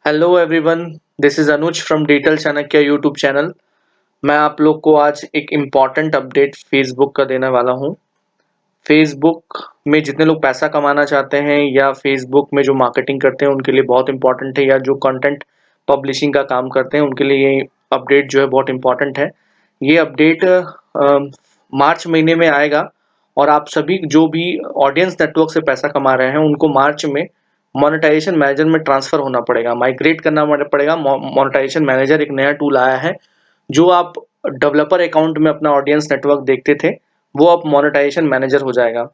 Hello everyone, this is Anuj from digital Chanakya YouTube channel. मैं आप लोग को आज एक इम्पॉर्टेंट अपडेट फेसबुक का देने वाला हूँ। फेसबुक में जितने लोग पैसा कमाना चाहते हैं या फेसबुक में जो मार्केटिंग करते हैं उनके लिए बहुत इम्पॉर्टेंट है, या जो कंटेंट पब्लिशिंग का काम करते हैं उनके लिए ये अपडेट जो है बहुत इम्पॉर्टेंट है। ये अपडेट मार्च महीने में आएगा और आप सभी जो भी ऑडियंस नेटवर्क से पैसा कमा रहे हैं उनको मार्च में मोनेटाइजेशन मैनेजर में ट्रांसफर होना पड़ेगा, माइग्रेट करना पड़ेगा। मोनेटाइजेशन मैनेजर एक नया टूल आया है। जो आप डेवलपर अकाउंट में अपना ऑडियंस नेटवर्क देखते थे वो अब मोनेटाइजेशन मैनेजर हो जाएगा।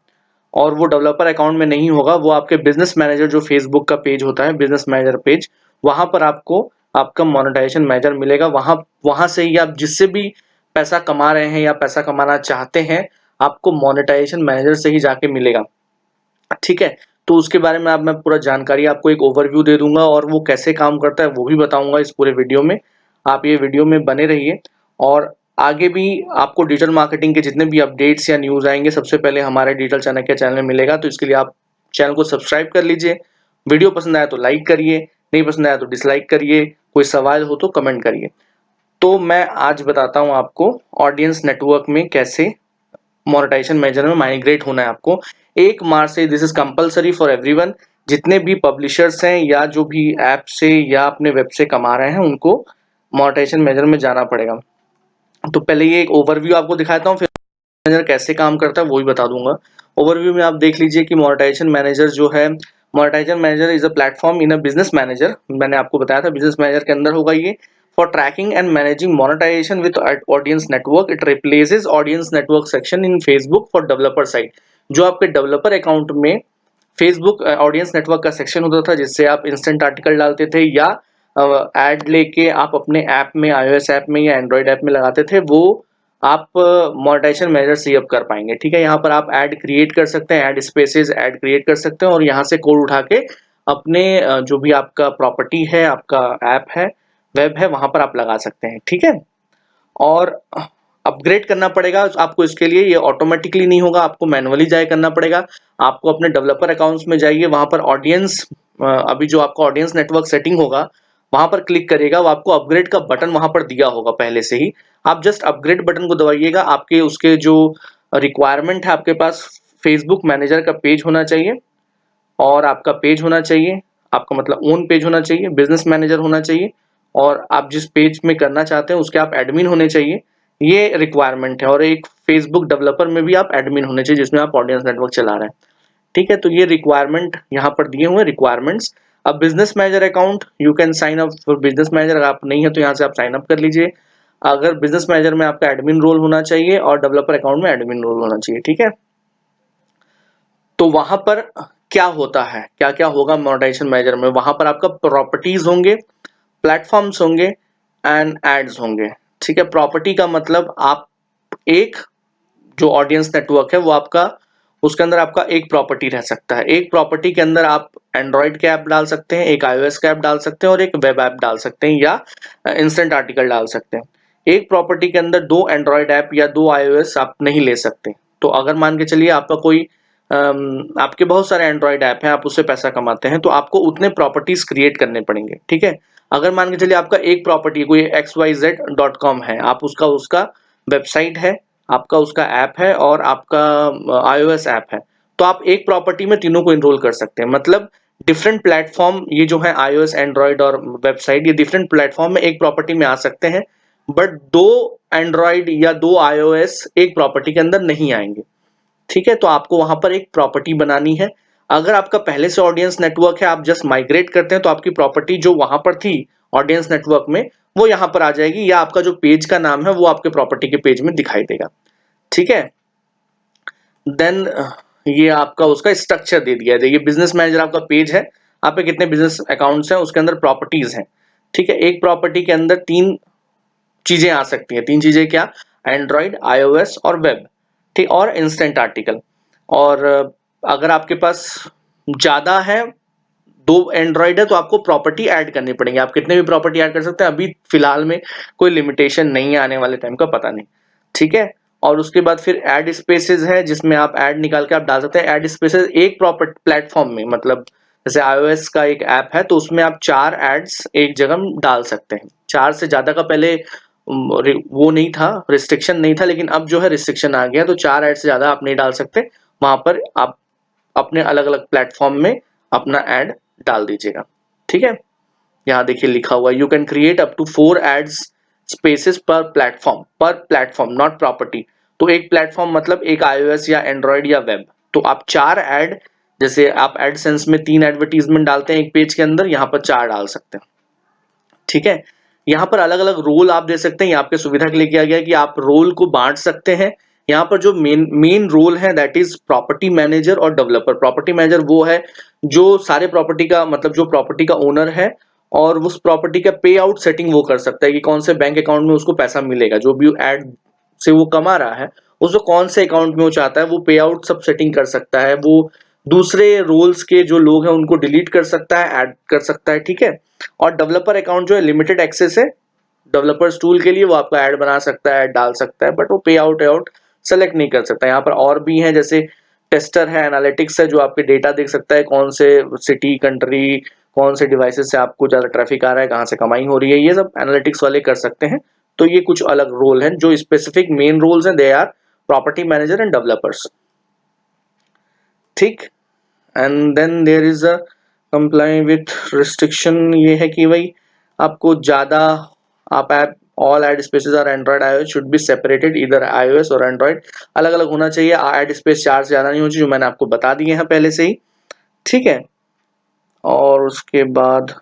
और वो डेवलपर अकाउंट में नहीं होगा, वो आपके बिजनेस मैनेजर जो फेसबुक का पेज होता है, बिजनेस मैनेजर पेज, वहां पर आपको आपका मोनेटाइजेशन मैनेजर मिलेगा। वहां वहां से ही आप जिससे भी पैसा कमा रहे हैं या पैसा कमाना चाहते हैं आपको मोनेटाइजेशन मैनेजर से ही जाके मिलेगा। ठीक है, तो उसके बारे में अब मैं पूरा जानकारी आपको एक ओवरव्यू दे दूंगा और वो कैसे काम करता है वो भी बताऊंगा इस पूरे वीडियो में। आप ये वीडियो में बने रहिए और आगे भी आपको डिजिटल मार्केटिंग के जितने भी अपडेट्स या न्यूज आएंगे सबसे पहले हमारे डिजिटल चाणक्य चैनल में मिलेगा। तो इसके लिए आप चैनल को सब्सक्राइब कर लीजिए। वीडियो पसंद आया तो लाइक करिए, नहीं पसंद आया तो डिसलाइक करिए, कोई सवाल हो तो कमेंट करिए। तो मैं आज बताता हूँ आपको ऑडियंस नेटवर्क में कैसे मोनेटाइजेशन मैनेजर में माइग्रेट होना है आपको। 1 मार्च से this is compulsory for everyone. जितने भी पब्लिशर्स हैं या जो भी ऐप से या अपने वेब से कमा रहे हैं उनको मोनेटाइजेशन मैनेजर में जाना पड़ेगा। तो पहले ये एक ओवरव्यू आपको दिखाता हूँ, फिर मैनेजर कैसे काम करता है वो भी बता दूंगा। ओवरव्यू में आप देख लीजिए कि मोनेटाइजेशन मैनेजर जो है, monetisation manager is a platform in a business manager. मैंने आपको बताया था बिजनेस मैनेजर के अंदर होगा ये। For tracking and managing monetisation with audience network, it replaces audience network section in Facebook for developer site. जो आपके डेवलपर अकाउंट में फेसबुक ऑडियंस नेटवर्क का सेक्शन होता था जिससे आप इंस्टेंट आर्टिकल डालते थे या एड लेके आप अपने ऐप में, iOS ऐप में या एंड्रॉइड ऐप में लगाते थे, वो आप मोनेटाइजेशन मैनेजर से अब कर पाएंगे। ठीक है, यहाँ पर आप ऐड क्रिएट कर सकते हैं, ऐड स्पेसेस ऐड क्रिएट कर सकते हैं और यहाँ से कोड उठा के अपने जो भी आपका प्रॉपर्टी है, आपका ऐप है, वेब है, वहां पर आप लगा सकते हैं। ठीक है, और अपग्रेड करना पड़ेगा आपको। इसके लिए ये ऑटोमेटिकली नहीं होगा, आपको मैनुअली जाए करना पड़ेगा। आपको अपने डेवलपर अकाउंट्स में जाइए, वहां पर ऑडियंस, अभी जो आपका ऑडियंस नेटवर्क सेटिंग होगा वहां पर क्लिक करिएगा, वो आपको अपग्रेड का बटन वहां पर दिया होगा पहले से ही। आप जस्ट अपग्रेड बटन को दबाइएगा। आपके उसके जो रिक्वायरमेंट है, आपके पास फेसबुक मैनेजर का पेज होना चाहिए और आपका पेज होना चाहिए, आपका मतलब ओन पेज होना चाहिए, बिजनेस मैनेजर होना चाहिए और आप जिस पेज में करना चाहते हैं उसके आप एडमिन होने चाहिए। ये रिक्वायरमेंट है। और एक फेसबुक डेवलपर में भी आप एडमिन होने चाहिए जिसमें आप ऑडियंस नेटवर्क चला रहे हैं। ठीक है, तो ये रिक्वायरमेंट यहाँ पर दिए हुए रिक्वायरमेंट्स। अब business manager account, you can sign up for business manager. अगर आप नहीं है तो यहाँ से आप साइन अप कर लीजिए। अगर बिजनेस मैनेजर में आपका एडमिन रोल होना चाहिए और डेवलपर अकाउंट में एडमिन रोल होना चाहिए। ठीक है, तो वहां पर क्या होता है, क्या क्या होगा मोनेटाइजेशन मैनेजर में? वहां पर आपका प्रॉपर्टीज होंगे, प्लेटफॉर्म्स होंगे एंड एड्स होंगे। ठीक है, प्रॉपर्टी का मतलब आप एक जो ऑडियंस नेटवर्क है वो आपका, उसके अंदर आपका एक प्रॉपर्टी रह सकता है। एक प्रॉपर्टी के अंदर आप एंड्रॉइड के ऐप डाल सकते हैं, एक iOS का ऐप डाल सकते हैं और एक वेब ऐप डाल सकते हैं या इंस्टेंट आर्टिकल डाल सकते हैं। एक प्रॉपर्टी के अंदर 2 एंड्रॉइड ऐप या 2 iOS आप नहीं ले सकते। तो अगर मान के चलिए आपका कोई आपके बहुत सारे एंड्रॉइड ऐप हैं, आप उससे पैसा कमाते हैं, तो आपको उतने प्रॉपर्टीज क्रिएट करने पड़ेंगे। ठीक है, अगर मान के चलिए आपका एक प्रॉपर्टी कोई xyz.com है, आप उसका उसका वेबसाइट है, आपका उसका ऐप है और आपका iOS ऐप है, तो आप एक प्रॉपर्टी में तीनों को इनरोल कर सकते हैं। मतलब डिफरेंट प्लेटफॉर्म, ये जो है iOS, एंड्रॉइड और वेबसाइट, ये डिफरेंट प्लेटफॉर्म में एक प्रॉपर्टी में आ सकते हैं, बट 2 एंड्रॉइड या 2 iOS एक प्रॉपर्टी के अंदर नहीं आएंगे। ठीक है, तो आपको वहां पर एक प्रॉपर्टी बनानी है। अगर आपका पहले से ऑडियंस नेटवर्क है, आप जस्ट माइग्रेट करते हैं, तो आपकी प्रॉपर्टी जो वहां पर थी ऑडियंस नेटवर्क में वो यहाँ पर आ जाएगी, या आपका जो पेज का नाम है वो आपके प्रॉपर्टी के पेज में दिखाई देगा। ठीक है, देन ये आपका उसका स्ट्रक्चर दे दिया है। ये बिजनेस मैनेजर आपका पेज है, आप पे कितने बिजनेस अकाउंट्स हैं, उसके अंदर प्रॉपर्टीज हैं। ठीक है, एक प्रॉपर्टी के अंदर 3 चीजें आ सकती हैं। 3 चीजें क्या? एंड्रॉइड, iOS और वेब। ठीक, और इंस्टेंट आर्टिकल। और अगर आपके पास ज्यादा है, 2 एंड्रॉइड है, तो आपको प्रॉपर्टी ऐड करनी पड़ेगी। आप कितने भी प्रॉपर्टी ऐड कर सकते हैं, अभी फिलहाल में कोई लिमिटेशन नहीं है, आने वाले टाइम का पता नहीं। ठीक है, और उसके बाद फिर ऐड स्पेसेस है जिसमें आप ऐड निकाल के आप डाल सकते हैं। ऐड स्पेसेस एक प्रॉपर्टी प्लेटफॉर्म में, मतलब जैसे iOS का एक ऐप है तो उसमें आप 4 एड्स एक जगह डाल सकते हैं। 4 से ज़्यादा का पहले वो नहीं था, रिस्ट्रिक्शन नहीं था, लेकिन अब जो है रिस्ट्रिक्शन आ गया, तो 4 ऐड से ज़्यादा आप नहीं डाल सकते। वहाँ पर आप अपने अलग-अलग प्लेटफ़ॉर्म में अपना ऐड डाल दीजिएगा। ठीक है? यहाँ देखिए लिखा हुआ है, you can create up to 4 ads spaces per platform not property. तो एक प्लेटफ़ॉर्म मतलब एक iOS या एंड्रॉयड या वेब। तो आप 4 ऐड, जैसे आप एडसेंस में 3 एडवर्टाइजमेंट डालते हैं एक पेज के अंदर, यहाँ पर 4 डाल सकते हैं। ठीक है? यहाँ पर अलग-अलग रोल आप दे सकते हैं, ये आपके सुविधा के लिए किया गया है कि आप रोल को बाँट सकते हैं। यहाँ पर जो मेन रोल है दैट इज़ प्रॉपर्टी मैनेजर और डेवलपर। प्रॉपर्टी मैनेजर वो है जो सारे प्रॉपर्टी का मतलब जो प्रॉपर्टी का ओनर है और उस प्रॉपर्टी का पे आउट सेटिंग वो कर सकता है कि कौन से बैंक अकाउंट में उसको पैसा मिलेगा, जो भी ऐड से वो कमा रहा है, उसको कौन से अकाउंट में वो चाहता है, वो पे आउट सब सेटिंग कर सकता है। वो दूसरे रोल्स के जो लोग हैं उनको डिलीट कर सकता है, ऐड कर सकता है। ठीक है? और डेवलपर अकाउंट जो है लिमिटेड एक्सेस है डेवलपर्स टूल के लिए, वो आपका ऐड बना सकता है, ऐड डाल सकता है, बट वो पे आउट सेलेक्ट नहीं कर सकता। यहाँ पर और भी हैं, जैसे टेस्टर है, एनालिटिक्स है, जो आपके डेटा देख सकता है, कौन से सिटी, कंट्री, कौन से डिवाइसेस से आपको ज़्यादा ट्रैफिक आ रहा है, कहाँ से कमाई हो रही है, ये सब एनालिटिक्स वाले कर सकते हैं। तो ये कुछ अलग रोल हैं, जो स्पेसिफिक मेन रोल्स हैं, they are property manager and developers. ठीक। And then there is a comply with restriction, ये है कि भाई आपको ज़्यादा आप ऐप ऑल ऐड स्पेसेस और Android iOS should be separated, इधर iOS और एंड्रॉइड अलग अलग होना चाहिए। ऐड स्पेस 4 से ज़्यादा नहीं होनी चाहिए, जो मैंने आपको बता दिए हैं पहले से ही। ठीक है? और उसके बाद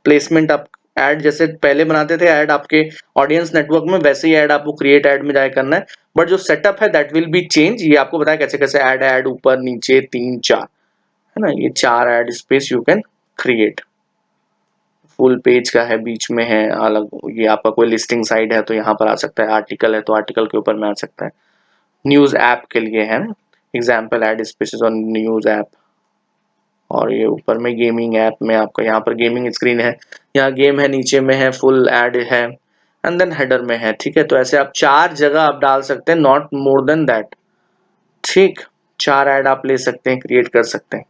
प्लेसमेंट, आप ऐड जैसे पहले बनाते थे ऐड आपके ऑडियंस नेटवर्क में, वैसे ही ऐड आपको क्रिएट ऐड में जाए करना है, बट जो सेटअप है दैट विल बी चेंज। ये आपको बताया कैसे कैसे ऐड ऐड ऊपर नीचे 3 4 है ना, ये 4 add space you can create. Full page का है, बीच में है अलग, ये आपका कोई लिस्टिंग साइट है तो यहाँ पर आ सकता है, आर्टिकल है तो आर्टिकल के ऊपर में आ सकता है, न्यूज़ ऐप के लिए है ना, example add spaces on news app. और ये ऊपर में गेमिंग ऐप में आपका यहाँ पर गेमिंग स्क्रीन है, यहाँ गेम है, नीचे में है फुल ऐड है, एंड देन हेडर में है। ठीक है? तो ऐसे आप 4 जगह आप डाल सकते हैं, नॉट मोर देन दैट। ठीक, 4 ऐड आप ले सकते हैं, क्रिएट कर सकते हैं।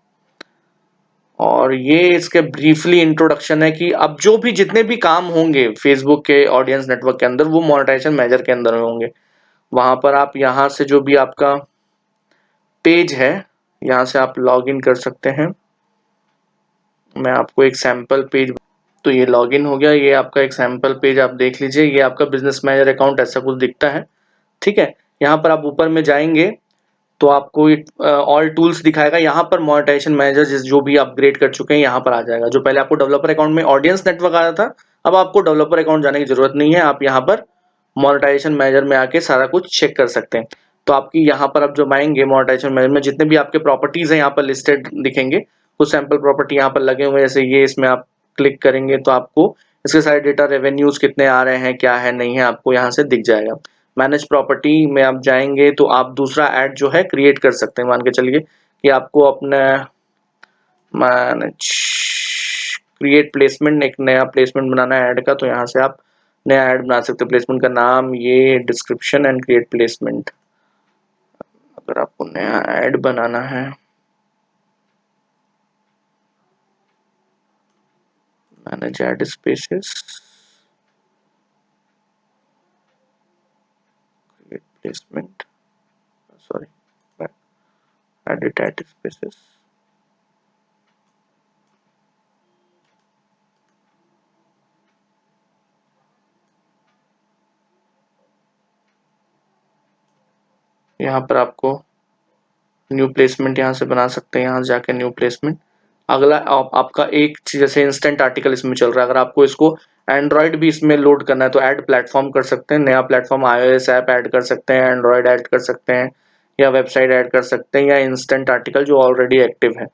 और ये इसके ब्रीफली इंट्रोडक्शन है कि अब जो भी जितने भी काम होंगे फेसबुक के ऑडियंस नेटवर्क के अंदर, वो मोनेटाइजेशन मैनेजर के अंदर होंगे। वहां पर आप यहाँ से जो भी आपका पेज है, यहाँ से आप लॉग इन कर सकते हैं। मैं आपको एक सैंपल पेज, तो ये लॉगिन हो गया, ये आपका एक सैंपल पेज आप देख लीजिए, ये आपका बिजनेस मैनेजर अकाउंट ऐसा कुछ दिखता है। ठीक है? यहाँ पर आप ऊपर में जाएंगे तो आपको ऑल टूल्स दिखाएगा, यहाँ पर मोनेटाइजेशन मैनेजर जिस जो भी अपग्रेड कर चुके हैं यहाँ पर आ जाएगा। जो पहले आपको डेवलपर अकाउंट में ऑडियंस नेटवर्क आ रहा था, अब आपको डेवलपर अकाउंट जाने की जरूरत नहीं है, आप यहाँ पर मोनेटाइजेशन मैनेजर में आके सारा कुछ चेक कर सकते हैं। तो आपकी यहाँ पर आप जब आएंगे मोनेटाइजेशन मैनेजर में, जितने भी आपके प्रॉपर्टीज हैं यहाँ पर लिस्टेड दिखेंगे, कुछ सैंपल प्रॉपर्टी यहाँ पर लगे हुए हैं, जैसे ये, इसमें आप क्लिक करेंगे तो आपको इसके सारे डेटा, रेवेन्यूज कितने आ रहे हैं, क्या है नहीं है, आपको यहाँ से दिख जाएगा। मैनेज प्रॉपर्टी में आप जाएंगे तो आप दूसरा ऐड जो है क्रिएट कर सकते हैं। मान के चलिए कि आपको अपना मैनेज क्रिएट प्लेसमेंट, एक नया प्लेसमेंट बनाना है ऐड का, तो यहाँ से आप नया ऐड बना सकते हैं। प्लेसमेंट का नाम, ये डिस्क्रिप्शन एंड क्रिएट प्लेसमेंट। अगर आपको नया ऐड बनाना है, manage add spaces, create placement, sorry, edit add spaces, यहाँ पर आपको न्यू प्लेसमेंट यहाँ से बना सकते हैं, यहाँ से जाके न्यू प्लेसमेंट। अगला आपका एक चीज, जैसे इंस्टेंट आर्टिकल इसमें चल रहा है, अगर आपको इसको एंड्रॉइड भी इसमें लोड करना है तो ऐड प्लेटफॉर्म कर सकते हैं, नया प्लेटफॉर्म iOS ऐप ऐड कर सकते हैं, एंड्रॉइड ऐड कर सकते हैं, या वेबसाइट ऐड कर सकते हैं, या इंस्टेंट आर्टिकल जो ऑलरेडी एक्टिव है।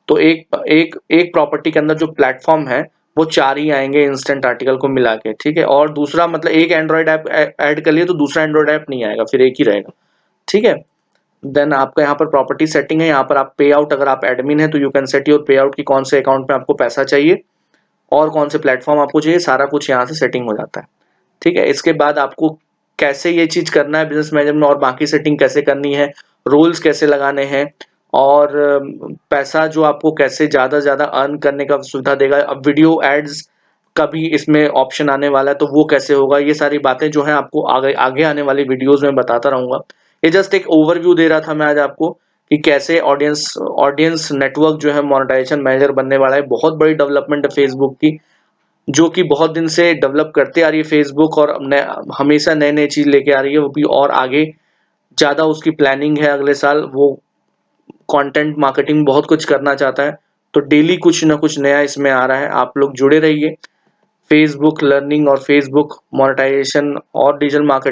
तो एक एक एक प्रॉपर्टी के अंदर जो प्लेटफॉर्म है वो 4 ही आएंगे इंस्टेंट आर्टिकल को मिला के। ठीक है? और दूसरा मतलब एक एंड्रॉइड ऐप ऐड कर लिए तो दूसरा एंड्रॉइड ऐप नहीं आएगा, फिर एक ही रहेगा। ठीक है? देन आपका यहाँ पर प्रॉपर्टी सेटिंग है, यहाँ पर आप पे आउट, अगर आप एडमिन है तो यू कैन सेट योर पे आउट की कौन से अकाउंट में आपको पैसा चाहिए और कौन से प्लेटफॉर्म आपको चाहिए, सारा कुछ यहाँ से सेटिंग हो जाता है। ठीक है? इसके बाद आपको कैसे ये चीज करना है बिजनेस मैनेजर में और बाकी सेटिंग कैसे करनी है, रोल्स कैसे लगाने हैं, और पैसा जो आपको कैसे ज़्यादा से ज़्यादा अर्न करने का सुविधा देगा। अब वीडियो एड्स का भी इसमें ऑप्शन आने वाला है, तो वो कैसे होगा, ये सारी बातें जो हैं आपको आगे आगे आने वाली वीडियोज़ में बताता रहूँगा। ये जस्ट एक ओवरव्यू दे रहा था मैं आज आपको कि कैसे ऑडियंस ऑडियंस नेटवर्क जो है मोनेटाइजेशन मैनेजर बनने वाला है। बहुत बड़ी डेवलपमेंट है फेसबुक की, जो कि बहुत दिन से डेवलप करते आ रही है फेसबुक, और हमेशा नए-नए चीज़ लेके आ रही है, वो भी और आगे ज़्यादा उसकी प्लानिंग है। अगले साल वो कंटेंट मार्केटिंग बहुत कुछ करना चाहता है, तो डेली कुछ ना कुछ नया इसमें आ रहा है। आप लोग जुड़े रहिए। फेसबुक लर्निंग और फेसबुक मोनेटाइजेशन और डिजिटल मार्केटिंग